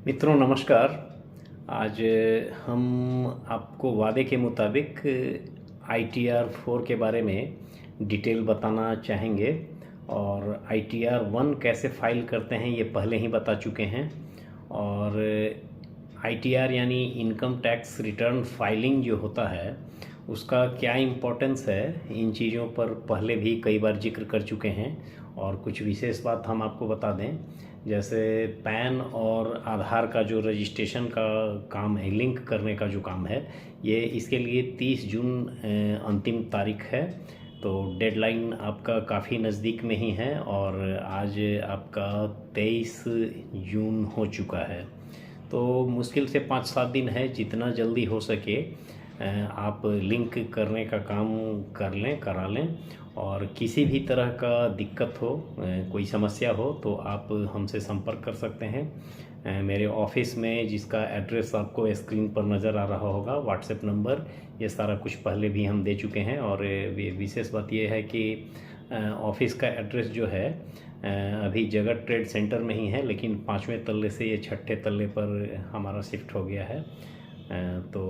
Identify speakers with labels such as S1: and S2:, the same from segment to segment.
S1: मित्रों नमस्कार। आज हम आपको वादे के मुताबिक ITR 4 के बारे में डिटेल बताना चाहेंगे। और ITR 1 कैसे फ़ाइल करते हैं ये पहले ही बता चुके हैं। और ITR यानी इनकम टैक्स रिटर्न फाइलिंग जो होता है उसका क्या इम्पोर्टेंस है, इन चीज़ों पर पहले भी कई बार जिक्र कर चुके हैं। और कुछ विशेष बात हम आपको बता दें, जैसे पैन और आधार का जो रजिस्ट्रेशन का काम है, लिंक करने का जो काम है, ये इसके लिए 30 जून अंतिम तारीख है। तो डेडलाइन आपका काफ़ी नज़दीक में ही है और आज आपका 23 जून हो चुका है। तो मुश्किल से 5-7 दिन है, जितना जल्दी हो सके आप लिंक करने का काम करा लें। और किसी भी तरह का दिक्कत हो, कोई समस्या हो तो आप हमसे संपर्क कर सकते हैं। मेरे ऑफिस में, जिसका एड्रेस आपको स्क्रीन पर नज़र आ रहा होगा, व्हाट्सएप नंबर, ये सारा कुछ पहले भी हम दे चुके हैं। और विशेष बात ये है कि ऑफिस का एड्रेस जो है अभी जगत ट्रेड सेंटर में ही है, लेकिन 5वें तल्ले से ये 6ठे तल्ले पर हमारा शिफ्ट हो गया है। तो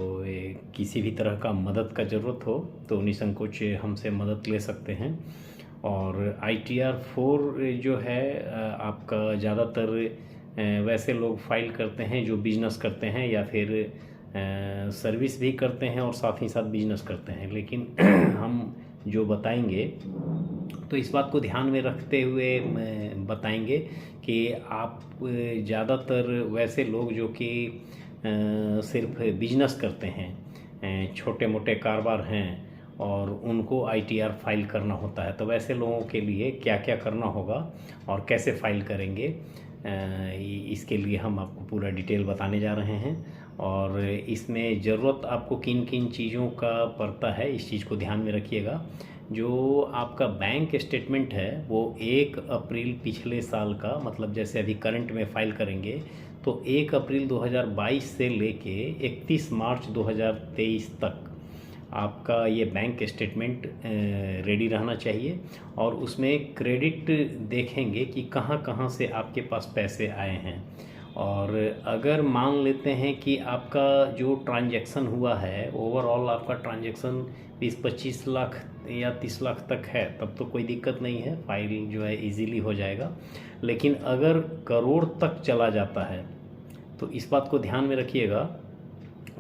S1: किसी भी तरह का मदद का ज़रूरत हो तो निसंकोच हमसे मदद ले सकते हैं। और ITR 4 जो है आपका ज़्यादातर वैसे लोग फाइल करते हैं जो बिजनेस करते हैं या फिर सर्विस भी करते हैं और साथ ही साथ बिजनेस करते हैं। लेकिन हम जो बताएंगे तो इस बात को ध्यान में रखते हुए बताएंगे कि आप ज़्यादातर वैसे लोग जो कि सिर्फ बिजनेस करते हैं, छोटे मोटे कारोबार हैं और उनको ITR फाइल करना होता है, तो वैसे लोगों के लिए क्या क्या करना होगा और कैसे फाइल करेंगे, इसके लिए हम आपको पूरा डिटेल बताने जा रहे हैं। और इसमें ज़रूरत आपको किन किन चीज़ों का पड़ता है, इस चीज़ को ध्यान में रखिएगा। जो आपका बैंक स्टेटमेंट है वो 1 अप्रैल पिछले साल का, मतलब जैसे अभी करंट में फ़ाइल करेंगे तो 1 अप्रैल 2022 से लेके 31 मार्च 2023 तक आपका ये बैंक स्टेटमेंट रेडी रहना चाहिए। और उसमें क्रेडिट देखेंगे कि कहाँ कहाँ से आपके पास पैसे आए हैं। और अगर मान लेते हैं कि आपका जो ट्रांजैक्शन हुआ है, ओवरऑल आपका ट्रांजैक्शन 20-25 लाख या 30 लाख तक है, तब तो कोई दिक्कत नहीं है, फाइल जो है इजीली हो जाएगा। लेकिन अगर करोड़ तक चला जाता है तो इस बात को ध्यान में रखिएगा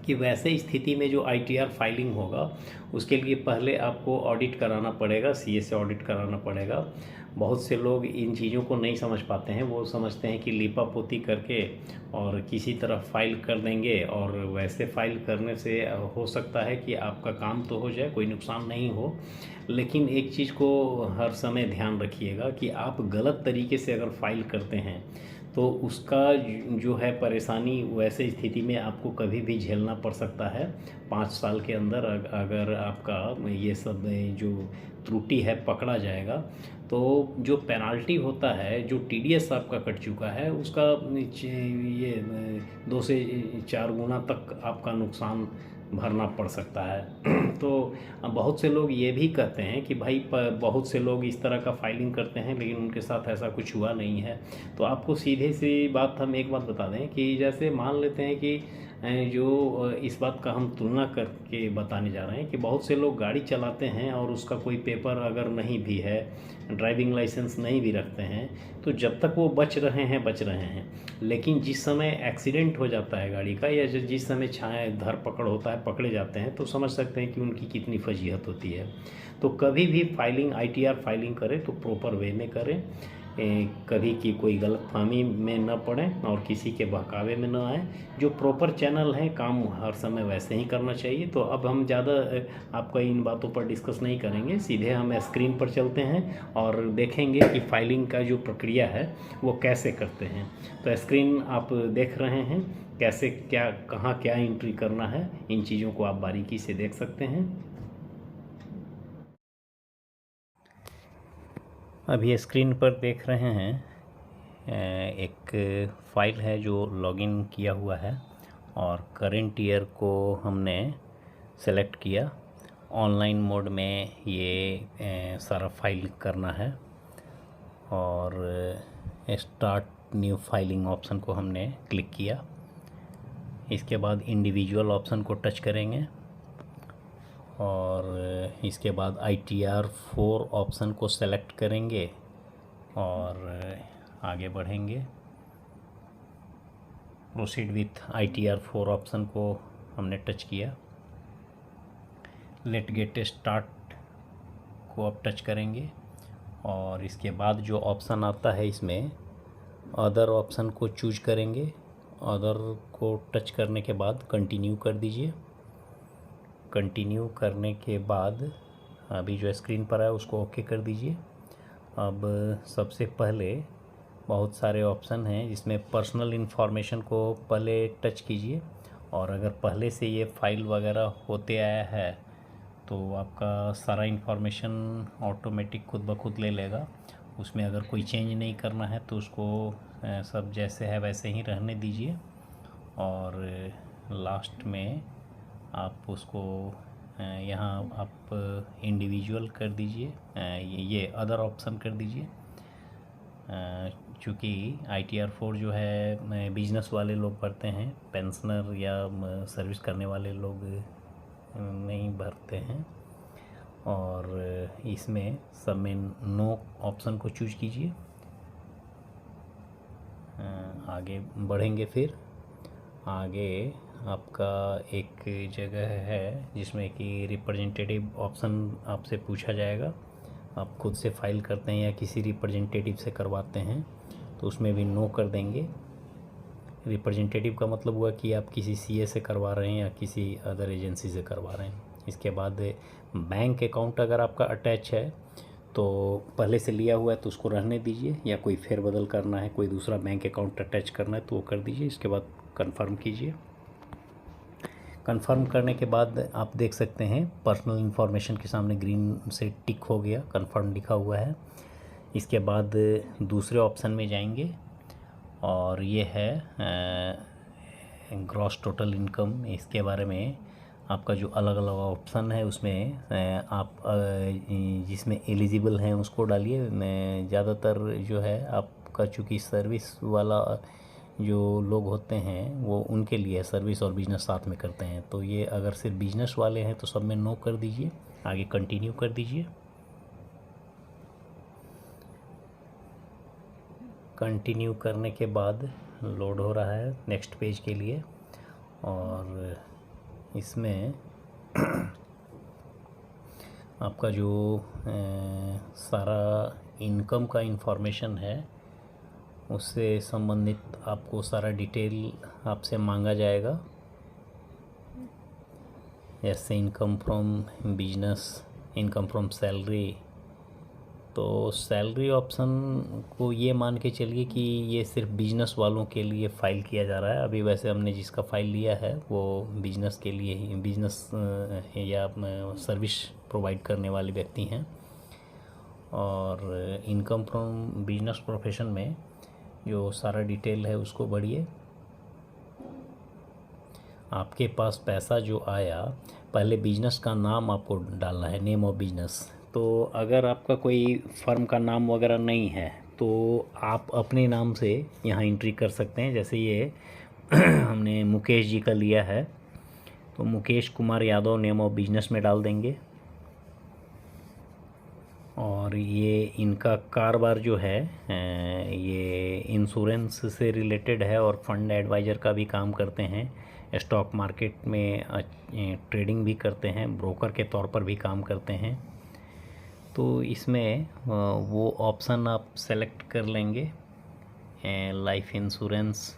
S1: कि वैसे स्थिति में जो ITR फाइलिंग होगा उसके लिए पहले आपको ऑडिट कराना पड़ेगा, CA से ऑडिट कराना पड़ेगा। बहुत से लोग इन चीज़ों को नहीं समझ पाते हैं, वो समझते हैं कि लीपा पोती करके और किसी तरह फाइल कर देंगे, और वैसे फाइल करने से हो सकता है कि आपका काम तो हो जाए, कोई नुकसान नहीं हो। लेकिन एक चीज़ को हर समय ध्यान रखिएगा कि आप गलत तरीके से अगर फाइल करते हैं तो उसका जो है परेशानी वैसे स्थिति में आपको कभी भी झेलना पड़ सकता है। 5 साल के अंदर अगर आपका ये सब जो त्रुटि है पकड़ा जाएगा तो जो पेनाल्टी होता है, जो TDS आपका कट चुका है, उसका ये 2 से 4 गुना तक आपका नुकसान भरना पड़ सकता है। तो बहुत से लोग ये भी कहते हैं कि भाई बहुत से लोग इस तरह का फाइलिंग करते हैं लेकिन उनके साथ ऐसा कुछ हुआ नहीं है। तो आपको सीधे सी बात हम एक बात बता दें कि जैसे मान लेते हैं कि जो इस बात का हम तुलना करके बताने जा रहे हैं कि बहुत से लोग गाड़ी चलाते हैं और उसका कोई पेपर अगर नहीं भी है, ड्राइविंग लाइसेंस नहीं भी रखते हैं, तो जब तक वो बच रहे हैं। लेकिन जिस समय एक्सीडेंट हो जाता है गाड़ी का, या जिस समय धरपकड़ होता है, पकड़े जाते हैं, तो समझ सकते हैं कि उनकी कितनी फजीहत होती है। तो कभी भी फाइलिंग ITR फाइलिंग करें तो प्रॉपर वे में करें, कभी की कोई गलतफहमी में न पड़ें और किसी के बहकावे में न आए। जो प्रॉपर चैनल है, काम हर समय वैसे ही करना चाहिए। तो अब हम ज़्यादा आपका इन बातों पर डिस्कस नहीं करेंगे, सीधे हम स्क्रीन पर चलते हैं और देखेंगे कि फाइलिंग का जो प्रक्रिया है वो कैसे करते हैं। तो स्क्रीन आप देख रहे हैं, कैसे क्या कहाँ क्या एंट्री करना है, इन चीज़ों को आप बारीकी से देख सकते हैं। अभी स्क्रीन पर देख रहे हैं एक फ़ाइल है जो लॉगिन किया हुआ है और करेंट ईयर को हमने सेलेक्ट किया। ऑनलाइन मोड में ये सारा फाइल करना है और स्टार्ट न्यू फाइलिंग ऑप्शन को हमने क्लिक किया। इसके बाद इंडिविजुअल ऑप्शन को टच करेंगे और इसके बाद ITR 4 ऑप्शन को सेलेक्ट करेंगे और आगे बढ़ेंगे। प्रोसीड विथ ITR 4 ऑप्शन को हमने टच किया। लेट गेट स्टार्ट को अब टच करेंगे और इसके बाद जो ऑप्शन आता है इसमें अदर ऑप्शन को चूज करेंगे। अदर को टच करने के बाद कंटिन्यू कर दीजिए। कंटिन्यू करने के बाद अभी जो स्क्रीन पर है उसको ओके कर दीजिए। अब सबसे पहले बहुत सारे ऑप्शन हैं जिसमें पर्सनल इन्फॉर्मेशन को पहले टच कीजिए और अगर पहले से ये फाइल वगैरह होते आया है तो आपका सारा इन्फॉर्मेशन ऑटोमेटिक खुद ब खुद ले लेगा। उसमें अगर कोई चेंज नहीं करना है तो उसको सब जैसे है वैसे ही रहने दीजिए और लास्ट में आप उसको यहाँ आप इंडिविजुअल कर दीजिए, ये अदर ऑप्शन कर दीजिए। चूँकि ITR 4 जो है बिजनेस वाले लोग भरते हैं, पेंशनर या सर्विस करने वाले लोग नहीं भरते हैं। और इसमें सब में नो ऑप्शन को चूज कीजिए। आगे बढ़ेंगे। फिर आगे आपका एक जगह है जिसमें कि रिप्रेजेंटेटिव ऑप्शन आपसे पूछा जाएगा। आप खुद से फाइल करते हैं या किसी रिप्रेजेंटेटिव से करवाते हैं तो उसमें भी नो कर देंगे। रिप्रेजेंटेटिव का मतलब हुआ कि आप किसी CA से करवा रहे हैं या किसी अदर एजेंसी से करवा रहे हैं। इसके बाद बैंक अकाउंट अगर आपका अटैच है तो पहले से लिया हुआ है तो उसको रहने दीजिए, या कोई फेरबदल करना है, कोई दूसरा बैंक अकाउंट अटैच करना है तो वो कर दीजिए। इसके बाद कंफर्म कीजिए। कंफर्म करने के बाद आप देख सकते हैं पर्सनल इन्फॉर्मेशन के सामने ग्रीन से टिक हो गया, कंफर्म लिखा हुआ है। इसके बाद दूसरे ऑप्शन में जाएंगे और ये है ग्रॉस टोटल इनकम। इसके बारे में आपका जो अलग अलग ऑप्शन है उसमें आप जिसमें एलिजिबल हैं उसको डालिए। मैं ज़्यादातर जो है आपका चूँकि सर्विस वाला जो लोग होते हैं वो उनके लिए सर्विस और बिजनेस साथ में करते हैं, तो ये अगर सिर्फ बिजनेस वाले हैं तो सब में नो कर दीजिए। आगे कंटिन्यू कर दीजिए। कंटिन्यू करने के बाद लोड हो रहा है नेक्स्ट पेज के लिए और इसमें आपका जो सारा इनकम का इंफॉर्मेशन है उससे संबंधित आपको सारा डिटेल आपसे मांगा जाएगा। जैसे income from business, income from salary. तो सैलरी ऑप्शन को ये मान के चलिए कि ये सिर्फ बिजनेस वालों के लिए फ़ाइल किया जा रहा है। अभी वैसे हमने जिसका फ़ाइल लिया है वो बिजनेस के लिए ही, बिजनेस या सर्विस प्रोवाइड करने वाले व्यक्ति हैं। और इनकम फ्रॉम बिजनेस प्रोफेशन में जो सारा डिटेल है उसको बढ़िए। आपके पास पैसा जो आया, पहले बिजनेस का नाम आपको डालना है, नेम ऑफ बिजनेस। तो अगर आपका कोई फर्म का नाम वगैरह नहीं है तो आप अपने नाम से यहाँ एंट्री कर सकते हैं। जैसे ये हमने मुकेश जी का लिया है तो Mukesh Kumar Yadav name of business में डाल देंगे। और ये इनका कारोबार जो है ये इंश्योरेंस से रिलेटेड है और फंड एडवाइज़र का भी काम करते हैं, स्टॉक मार्केट में ट्रेडिंग भी करते हैं, ब्रोकर के तौर पर भी काम करते हैं। तो इसमें वो ऑप्शन आप सेलेक्ट कर लेंगे, life insurance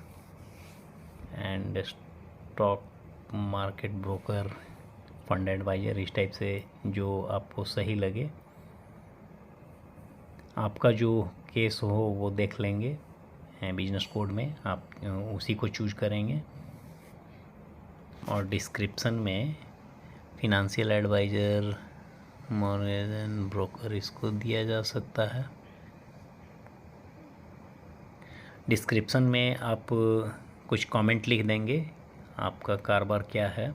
S1: and stock market broker, fund adviser, इस टाइप से जो आपको सही लगे। आपका जो केस हो वो देख लेंगे बिजनेस कोड में, आप उसी को चूज करेंगे। और डिस्क्रिप्शन में financial adviser, mortgage and broker इसको दिया जा सकता है। डिस्क्रिप्शन में आप कुछ कमेंट लिख देंगे, आपका कारोबार क्या है।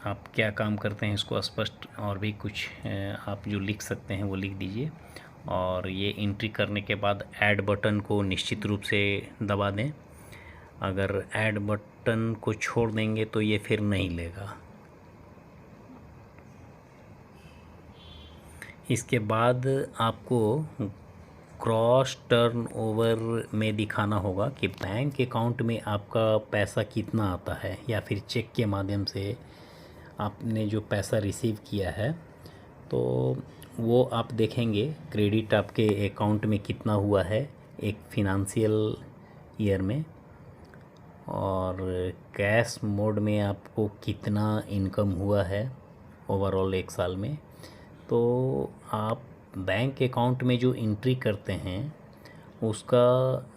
S1: आप क्या काम करते हैं इसको स्पष्ट और भी कुछ आप जो लिख सकते हैं वो लिख दीजिए। और ये एंट्री करने के बाद ऐड बटन को निश्चित रूप से दबा दें। अगर ऐड बटन को छोड़ देंगे तो ये फिर नहीं लेगा। इसके बाद आपको क्रॉस टर्न ओवर में दिखाना होगा कि बैंक अकाउंट में आपका पैसा कितना आता है, या फिर चेक के माध्यम से आपने जो पैसा रिसीव किया है तो वो आप देखेंगे क्रेडिट आपके अकाउंट में कितना हुआ है एक फिनंशियल ईयर में, और कैश मोड में आपको कितना इनकम हुआ है ओवरऑल एक साल में। तो आप बैंक अकाउंट में जो एंट्री करते हैं उसका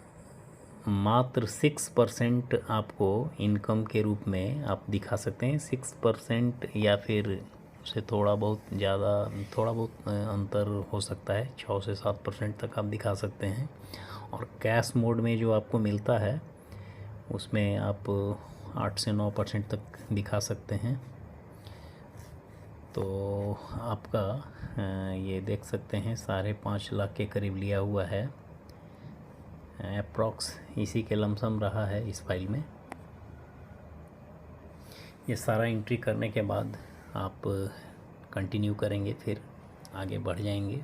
S1: मात्र 6% आपको इनकम के रूप में आप दिखा सकते हैं। 6% या फिर उससे थोड़ा बहुत ज़्यादा, थोड़ा बहुत अंतर हो सकता है, 6 से 7% तक आप दिखा सकते हैं। और कैश मोड में जो आपको मिलता है उसमें आप 8 से 9% तक दिखा सकते हैं। तो आपका ये देख सकते हैं 5.5 लाख के करीब लिया हुआ है, अप्रॉक्स इसी के लमसम रहा है इस फाइल में। ये सारा एंट्री करने के बाद आप कंटिन्यू करेंगे, फिर आगे बढ़ जाएंगे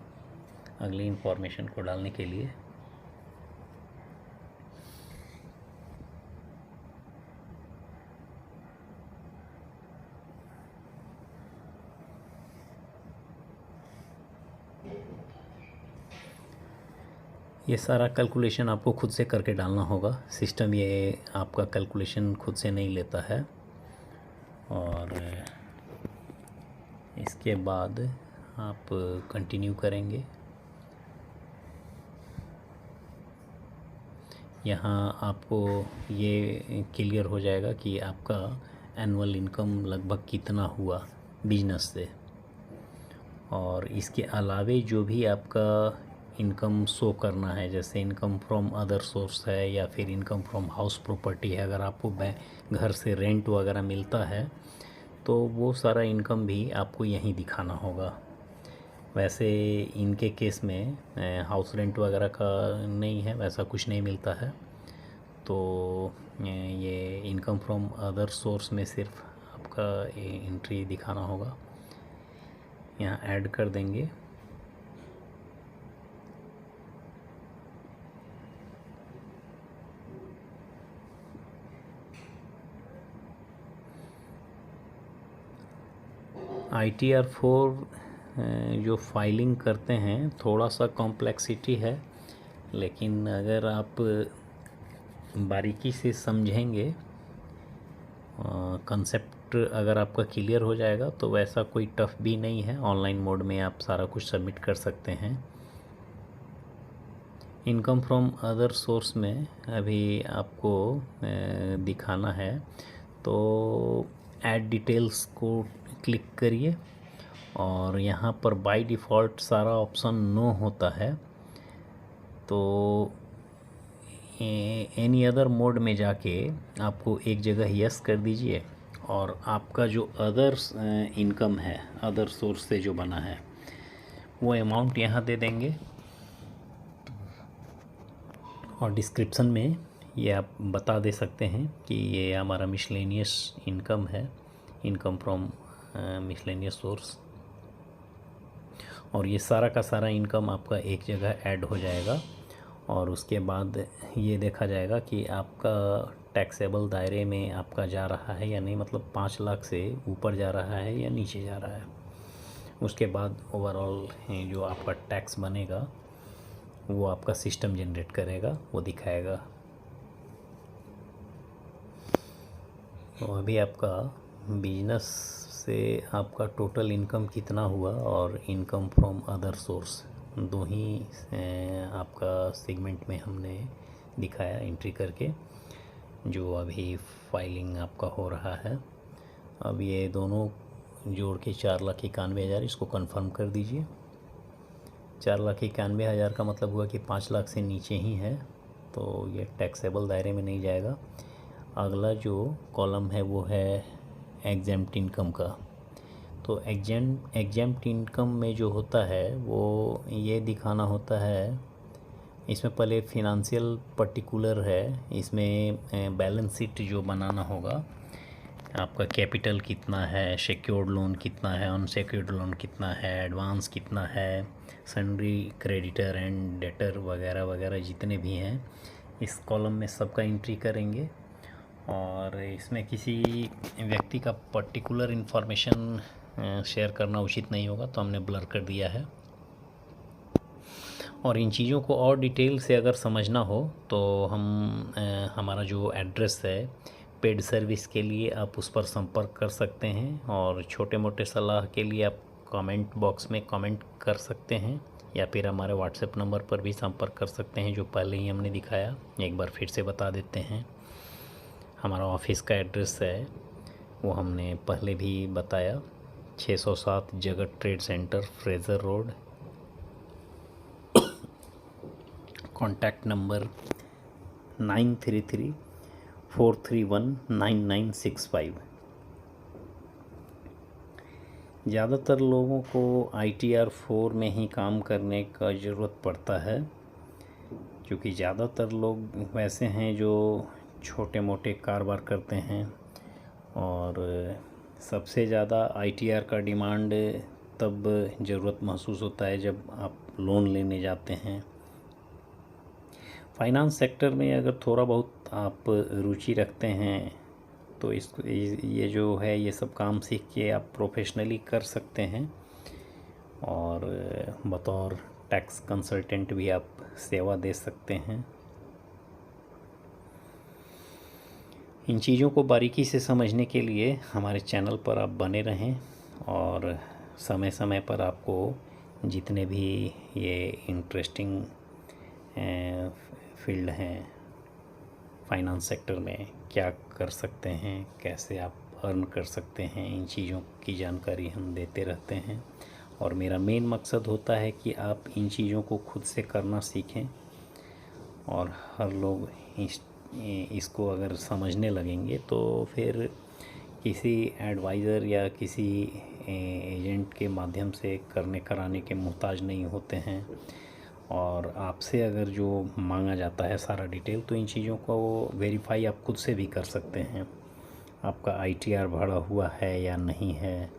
S1: अगली इंफॉर्मेशन को डालने के लिए। ये सारा कैलकुलेशन आपको खुद से करके डालना होगा, सिस्टम ये आपका कैलकुलेशन खुद से नहीं लेता है। और इसके बाद आप कंटिन्यू करेंगे। यहाँ आपको ये क्लियर हो जाएगा कि आपका एनुअल इनकम लगभग कितना हुआ बिजनेस से। और इसके अलावे जो भी आपका इनकम शो करना है, जैसे इनकम फ्रॉम अदर सोर्स है या फिर इनकम फ्रॉम हाउस प्रॉपर्टी है, अगर आपको घर से रेंट वगैरह मिलता है तो वो सारा इनकम भी आपको यहीं दिखाना होगा। वैसे इनके केस में हाउस रेंट वगैरह का नहीं है, वैसा कुछ नहीं मिलता है। तो ये इनकम फ्रॉम अदर सोर्स में सिर्फ आपका एंट्री दिखाना होगा। यहाँ ऐड कर देंगे। ITR 4 जो फाइलिंग करते हैं थोड़ा सा कॉम्प्लेक्सिटी है, लेकिन अगर आप बारीकी से समझेंगे, कंसेप्ट अगर आपका क्लियर हो जाएगा तो वैसा कोई टफ भी नहीं है। ऑनलाइन मोड में आप सारा कुछ सबमिट कर सकते हैं। इनकम फ्रॉम अदर सोर्स में अभी आपको दिखाना है, तो ऐड डिटेल्स को क्लिक करिए और यहाँ पर बाय डिफ़ॉल्ट सारा ऑप्शन नो होता है। तो एनी अदर मोड में जाके आपको एक जगह यस कर दीजिए और आपका जो अदर इनकम है अदर सोर्स से जो बना है वो अमाउंट यहाँ दे देंगे। और डिस्क्रिप्शन में ये आप बता दे सकते हैं कि ये हमारा मिसलेनियस इनकम है, इनकम फ्रॉम मिसलेनियस सोर्स। और ये सारा का सारा इनकम आपका एक जगह ऐड हो जाएगा और उसके बाद ये देखा जाएगा कि आपका टैक्सेबल दायरे में आपका जा रहा है या नहीं, मतलब 5 लाख से ऊपर जा रहा है या नीचे जा रहा है। उसके बाद ओवरऑल जो आपका टैक्स बनेगा वो आपका सिस्टम जनरेट करेगा, वो दिखाएगा। तो अभी आपका बिजनेस से आपका टोटल इनकम कितना हुआ और इनकम फ्रॉम अदर सोर्स दो ही आपका सेगमेंट में हमने दिखाया एंट्री करके, जो अभी फाइलिंग आपका हो रहा है। अब ये दोनों जोड़ के 4,91,000 इसको कंफर्म कर दीजिए। 4,91,000 का मतलब हुआ कि 5 लाख से नीचे ही है, तो ये टैक्सेबल दायरे में नहीं जाएगा। अगला जो कॉलम है वो है एग्जेम्प्ट इनकम का। तो एग्जेम्प्ट इनकम में जो होता है वो ये दिखाना होता है, इसमें पहले फिनंशियल पर्टिकुलर है, इसमें बैलेंस शीट जो बनाना होगा, आपका कैपिटल कितना है, सिक्योर्ड लोन कितना है, अनसिक्योर्ड लोन कितना है, एडवांस कितना है, सन्ड्री क्रेडिटर एंड डेटर वगैरह वगैरह जितने भी हैं इस कॉलम में सबका एंट्री करेंगे। और इसमें किसी व्यक्ति का पर्टिकुलर इन्फॉर्मेशन शेयर करना उचित नहीं होगा, तो हमने ब्लर कर दिया है। और इन चीज़ों को और डिटेल से अगर समझना हो तो हमारा जो एड्रेस है पेड सर्विस के लिए आप उस पर संपर्क कर सकते हैं, और छोटे मोटे सलाह के लिए आप कमेंट बॉक्स में कमेंट कर सकते हैं, या फिर हमारे व्हाट्सएप नंबर पर भी संपर्क कर सकते हैं जो पहले ही हमने दिखाया। एक बार फिर से बता देते हैं, हमारा ऑफिस का एड्रेस है वो हमने पहले भी बताया, 607 जगत trade centre, Fraser road. Contact number 9334319965। ज़्यादातर लोगों को ITR 4 में ही काम करने का ज़रूरत पड़ता है, क्योंकि ज़्यादातर लोग वैसे हैं जो छोटे मोटे कारोबार करते हैं, और सबसे ज़्यादा ITR का डिमांड तब ज़रूरत महसूस होता है जब आप लोन लेने जाते हैं। फाइनेंस सेक्टर में अगर थोड़ा बहुत आप रुचि रखते हैं तो ये जो है ये सब काम सीख के आप प्रोफेशनली कर सकते हैं, और बतौर टैक्स कंसल्टेंट भी आप सेवा दे सकते हैं। इन चीज़ों को बारीकी से समझने के लिए हमारे चैनल पर आप बने रहें, और समय समय पर आपको जितने भी ये इंटरेस्टिंग फील्ड हैं फाइनेंस सेक्टर में, क्या कर सकते हैं, कैसे आप अर्न कर सकते हैं, इन चीज़ों की जानकारी हम देते रहते हैं। और मेरा मेन मकसद होता है कि आप इन चीज़ों को खुद से करना सीखें, और हर लोग इसको अगर समझने लगेंगे तो फिर किसी एडवाइज़र या किसी एजेंट के माध्यम से करने कराने के मोहताज नहीं होते हैं। और आपसे अगर जो मांगा जाता है सारा डिटेल, तो इन चीज़ों को वेरीफाई आप खुद से भी कर सकते हैं, आपका ITR भरा हुआ है या नहीं है,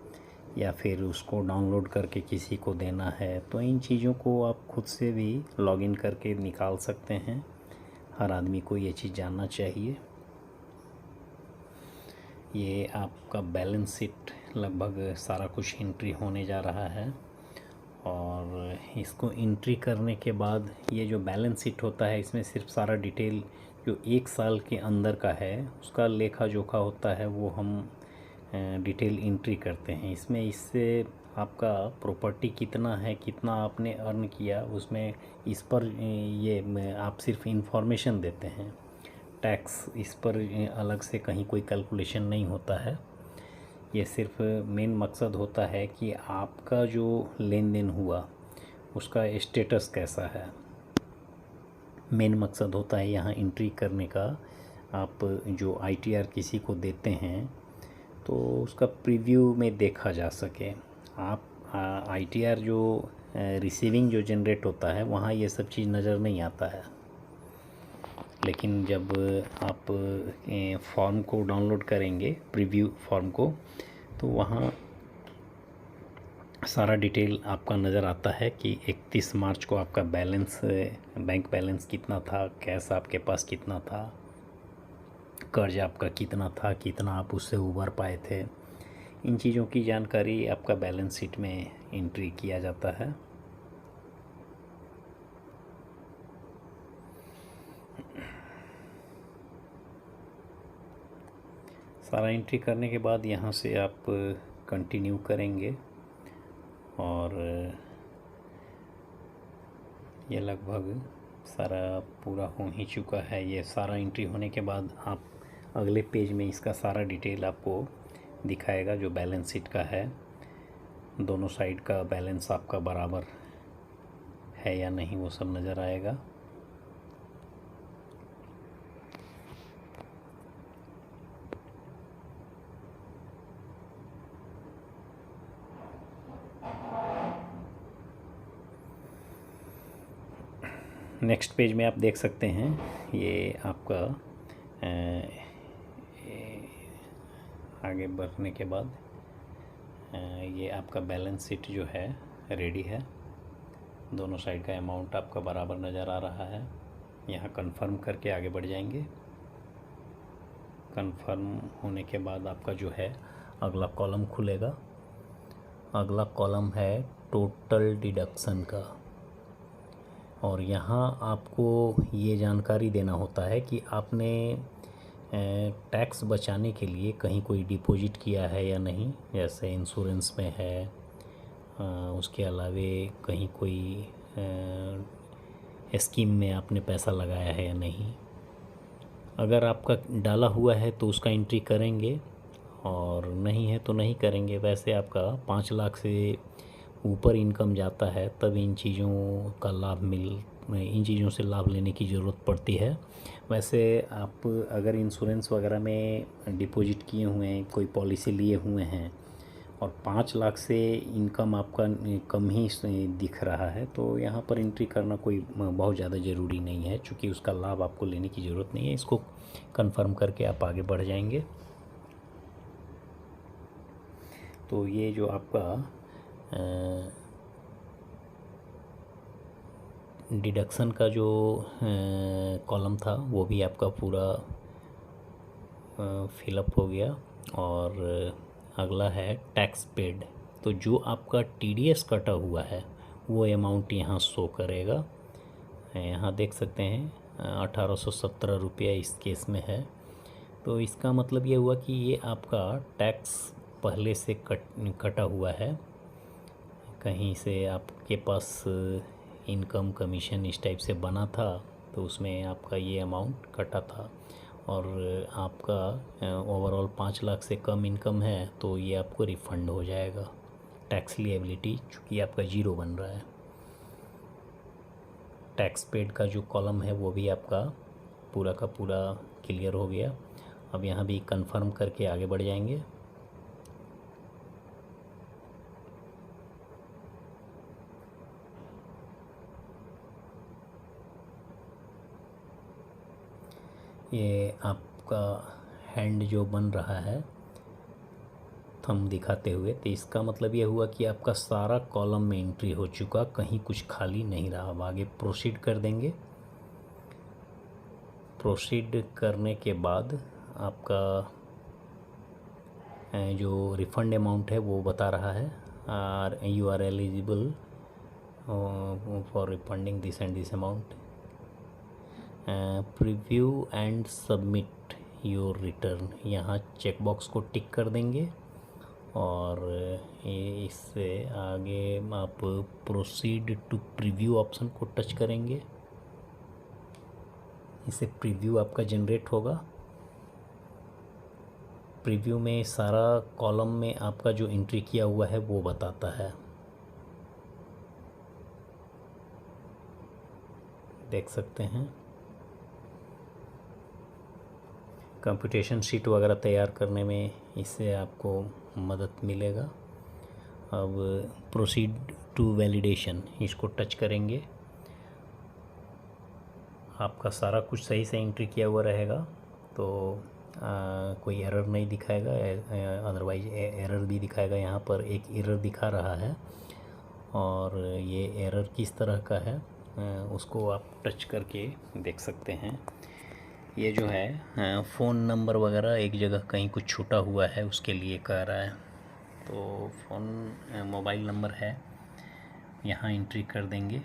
S1: या फिर उसको डाउनलोड करके किसी को देना है। तो इन चीज़ों को आप खुद से भी लॉगिन करके निकाल सकते हैं। हर आदमी को ये चीज़ जानना चाहिए। ये आपका बैलेंस शीट लगभग सारा कुछ एंट्री होने जा रहा है, और इसको एंट्री करने के बाद ये जो बैलेंस शीट होता है इसमें सिर्फ सारा डिटेल जो 1 साल के अंदर का है उसका लेखा जोखा होता है, वो हम डिटेल एंट्री करते हैं इसमें। इससे आपका प्रॉपर्टी कितना है, कितना आपने अर्न किया, उसमें इस पर ये आप सिर्फ इंफॉर्मेशन देते हैं। टैक्स इस पर अलग से कहीं कोई कैलकुलेशन नहीं होता है। ये सिर्फ मेन मकसद होता है कि आपका जो लेन देन हुआ उसका स्टेटस कैसा है। मेन मकसद होता है यहाँ एंट्री करने का। आप जो ITR किसी को देते हैं तो उसका प्रीव्यू में देखा जा सके। आप ITR जो रिसीविंग जो जनरेट होता है वहाँ ये सब चीज़ नज़र नहीं आता है, लेकिन जब आप फॉर्म को डाउनलोड करेंगे, प्रीव्यू फॉर्म को, तो वहाँ सारा डिटेल आपका नज़र आता है कि 31 मार्च को आपका बैलेंस, बैंक बैलेंस कितना था, कैश आपके पास कितना था, कर्ज आपका कितना था, कितना आप उससे उबर पाए थे। इन चीज़ों की जानकारी आपका बैलेंस शीट में एंट्री किया जाता है। सारा एंट्री करने के बाद यहाँ से आप कंटिन्यू करेंगे, और ये लगभग सारा पूरा हो ही चुका है। ये सारा एंट्री होने के बाद आप अगले पेज में इसका सारा डिटेल आपको दिखाएगा जो बैलेंस शीट का है। दोनों साइड का बैलेंस आपका बराबर है या नहीं वो सब नज़र आएगा। नेक्स्ट पेज में आप देख सकते हैं ये आपका आगे बढ़ने के बाद ये आपका बैलेंस शीट जो है रेडी है। दोनों साइड का अमाउंट आपका बराबर नज़र आ रहा है। यहाँ कंफर्म करके आगे बढ़ जाएंगे। कंफर्म होने के बाद आपका जो है अगला कॉलम खुलेगा। अगला कॉलम है टोटल डिडक्शन का, और यहाँ आपको ये जानकारी देना होता है कि आपने टैक्स बचाने के लिए कहीं कोई डिपॉजिट किया है या नहीं, जैसे इंश्योरेंस में है, उसके अलावे कहीं कोई स्कीम में आपने पैसा लगाया है या नहीं। अगर आपका डाला हुआ है तो उसका एंट्री करेंगे, और नहीं है तो नहीं करेंगे। वैसे आपका 5 लाख से ऊपर इनकम जाता है तब इन चीज़ों से लाभ लेने की ज़रूरत पड़ती है। वैसे आप अगर इंश्योरेंस वगैरह में डिपॉजिट किए हुए हैं, कोई पॉलिसी लिए हुए हैं और 5 लाख से इनकम आपका कम ही दिख रहा है, तो यहाँ पर एंट्री करना कोई बहुत ज़्यादा ज़रूरी नहीं है, क्योंकि उसका लाभ आपको लेने की ज़रूरत नहीं है। इसको कंफर्म करके आप आगे बढ़ जाएंगे। तो ये जो आपका डिडक्शन का जो कॉलम था वो भी आपका पूरा फिलअप हो गया। और अगला है टैक्स पेड। तो जो आपका टीडीएस कटा हुआ है वो अमाउंट यहाँ शो करेगा। यहाँ देख सकते हैं 1817 रुपया इस केस में है। तो इसका मतलब ये हुआ कि ये आपका टैक्स पहले से कटा हुआ है। कहीं से आपके पास इनकम कमीशन इस टाइप से बना था तो उसमें आपका ये अमाउंट कटा था, और आपका ओवरऑल 5 लाख से कम इनकम है तो ये आपको रिफ़ंड हो जाएगा। टैक्स लिएबिलिटी चूँकि आपका ज़ीरो बन रहा है। टैक्स पेड का जो कॉलम है वो भी आपका पूरा का पूरा क्लियर हो गया। अब यहाँ भी कंफर्म करके आगे बढ़ जाएंगे। ये आपका हैंड जो बन रहा है थंब दिखाते हुए, तो इसका मतलब ये हुआ कि आपका सारा कॉलम में एंट्री हो चुका, कहीं कुछ खाली नहीं रहा। अब आगे प्रोसीड कर देंगे। प्रोसीड करने के बाद आपका जो रिफ़ंड अमाउंट है वो बता रहा है, you are eligible for refunding this and this amount, preview and submit your return. यहाँ चेकबॉक्स को टिक कर देंगे, और इससे आगे आप प्रोसीड टू प्रीव्यू ऑप्शन को टच करेंगे। इससे प्रीव्यू आपका जनरेट होगा। प्रीव्यू में सारा कॉलम में आपका जो एंट्री किया हुआ है वो बताता है। देख सकते हैं कंप्यूटेशन शीट वगैरह तैयार करने में इससे आपको मदद मिलेगा। अब प्रोसीड टू वैलिडेशन इसको टच करेंगे। आपका सारा कुछ सही से एंट्री किया हुआ रहेगा तो कोई एरर नहीं दिखाएगा, अदरवाइज एरर भी दिखाएगा। यहाँ पर एक एरर दिखा रहा है, और ये एरर किस तरह का है उसको आप टच करके देख सकते हैं। ये जो है फ़ोन नंबर वगैरह एक जगह कहीं कुछ छूटा हुआ है उसके लिए कह रहा है। तो मोबाइल नंबर है, यहाँ एंट्री कर देंगे।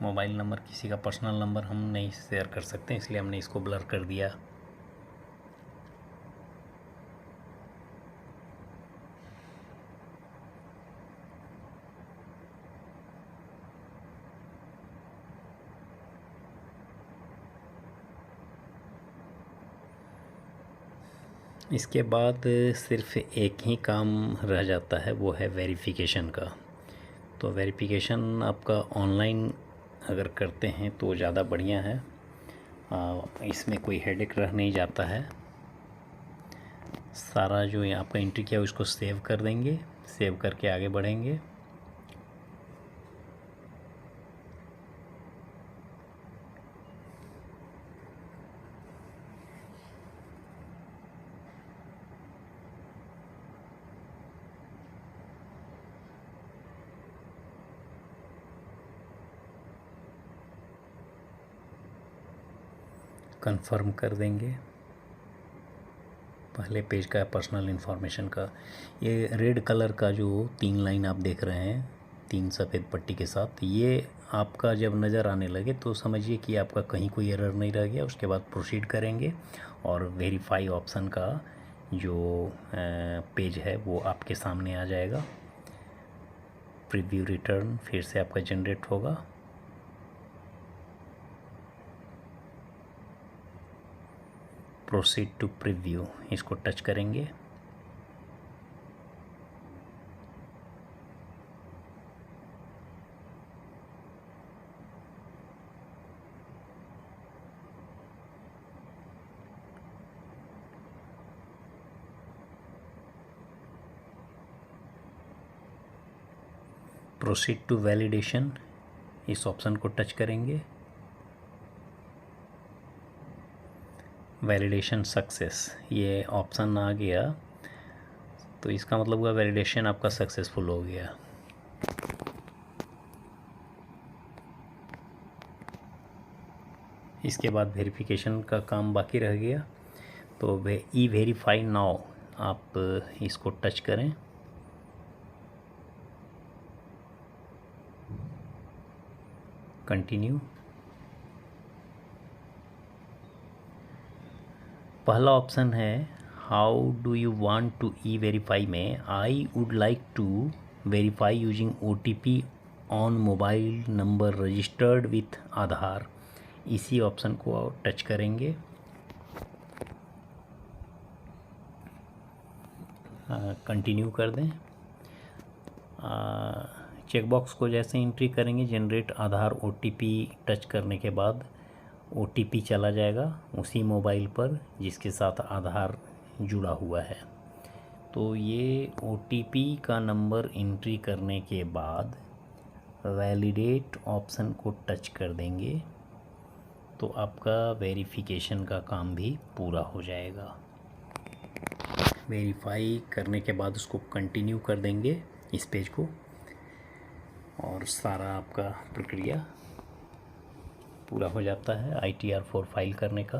S1: मोबाइल नंबर किसी का पर्सनल नंबर हम नहीं शेयर कर सकते, इसलिए हमने इसको ब्लर कर दिया। इसके बाद सिर्फ एक ही काम रह जाता है, वो है वेरिफिकेशन का। तो वेरिफिकेशन आपका ऑनलाइन अगर करते हैं तो ज़्यादा बढ़िया है, इसमें कोई हेडेक रह नहीं जाता है। सारा जो यहाँ आपका एंट्री किया उसको सेव कर देंगे। सेव करके आगे बढ़ेंगे। कंफर्म कर देंगे। पहले पेज का पर्सनल इन्फॉर्मेशन का ये रेड कलर का जो 3 लाइन आप देख रहे हैं 3 सफ़ेद पट्टी के साथ, ये आपका जब नज़र आने लगे तो समझिए कि आपका कहीं कोई एरर नहीं रह गया। उसके बाद प्रोसीड करेंगे और वेरीफाई ऑप्शन का जो पेज है वो आपके सामने आ जाएगा। प्रीव्यू रिटर्न फिर से आपका जनरेट होगा। प्रोसीड टू प्रीव्यू, इसको टच करेंगे। प्रोसीड टू वैलिडेशन, इस ऑप्शन को टच करेंगे। वैलिडेशन सक्सेस, ये ऑप्शन आ गया तो इसका मतलब हुआ वैलिडेशन आपका सक्सेसफुल हो गया। इसके बाद वेरिफिकेशन का काम बाकी रह गया, तो ई वेरीफाई नाउ आप इसको टच करें। कंटिन्यू। पहला ऑप्शन है how do you want to e verify में I would like to verify using OTP on mobile number registered with Aadhaar. इसी ऑप्शन को टच करेंगे। कंटिन्यू कर दें। चेकबॉक्स को जैसे एंट्री करेंगे जनरेट आधार OTP टच करने के बाद OTP चला जाएगा उसी मोबाइल पर जिसके साथ आधार जुड़ा हुआ है। तो ये OTP का नंबर एंट्री करने के बाद वैलिडेट ऑप्शन को टच कर देंगे तो आपका वेरिफिकेशन का काम भी पूरा हो जाएगा। वेरीफाई करने के बाद उसको कंटिन्यू कर देंगे इस पेज को और सारा आपका प्रक्रिया पूरा हो जाता है ITR 4 फाइल करने का।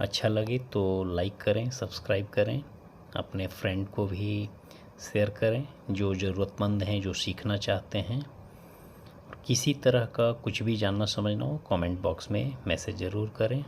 S1: अच्छा लगे तो लाइक करें, सब्सक्राइब करें, अपने फ्रेंड को भी शेयर करें जो ज़रूरतमंद हैं, जो सीखना चाहते हैं। किसी तरह का कुछ भी जानना समझना हो कमेंट बॉक्स में मैसेज ज़रूर करें।